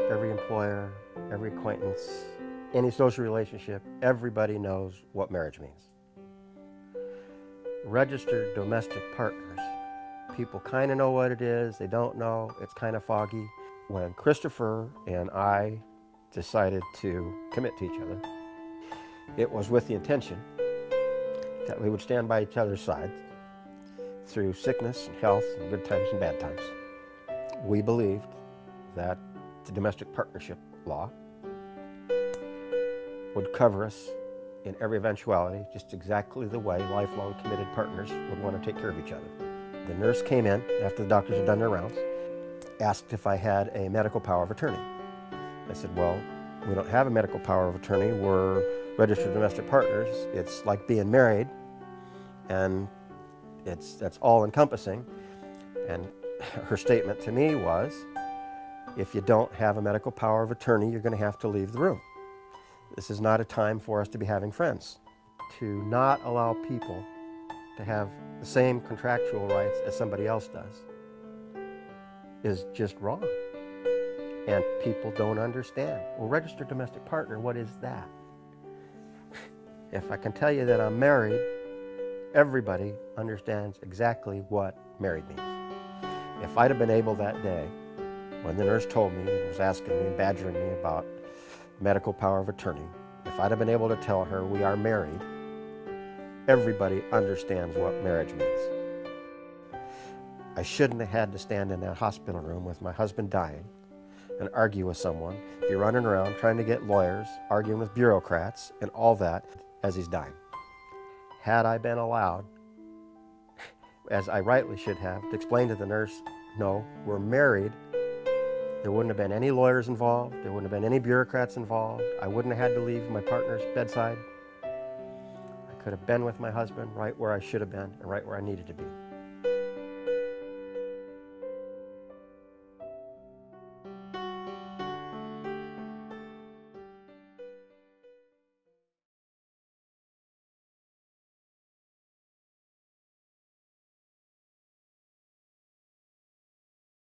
every employer, every acquaintance, any social relationship, everybody knows what marriage means. Registered domestic partners, people kind of know what it is, they don't know, it's kind of foggy. When Christopher and I decided to commit to each other, it was with the intention that we would stand by each other's sides through sickness and health and good times and bad times. We believed that the domestic partnership law would cover us in every eventuality, just exactly the way lifelong committed partners would want to take care of each other. The nurse came in after the doctors had done their rounds, asked if I had a medical power of attorney. I said, well, we don't have a medical power of attorney. We're registered domestic partners. It's like being married, and that's all encompassing. And her statement to me was, if you don't have a medical power of attorney, you're going to have to leave the room. This is not a time for us to be having friends. To not allow people to have the same contractual rights as somebody else does is just wrong. And people don't understand. Well, registered domestic partner, what is that? If I can tell you that I'm married, everybody understands exactly what married means. If I'd have been able that day, when the nurse told me and was asking me and badgering me about medical power of attorney, if I'd have been able to tell her we are married, everybody understands what marriage means. I shouldn't have had to stand in that hospital room with my husband dying and argue with someone, be running around trying to get lawyers, arguing with bureaucrats and all that as he's dying. Had I been allowed, as I rightly should have, to explain to the nurse, no, we're married, there wouldn't have been any lawyers involved, there wouldn't have been any bureaucrats involved, I wouldn't have had to leave my partner's bedside. I could have been with my husband right where I should have been and right where I needed to be.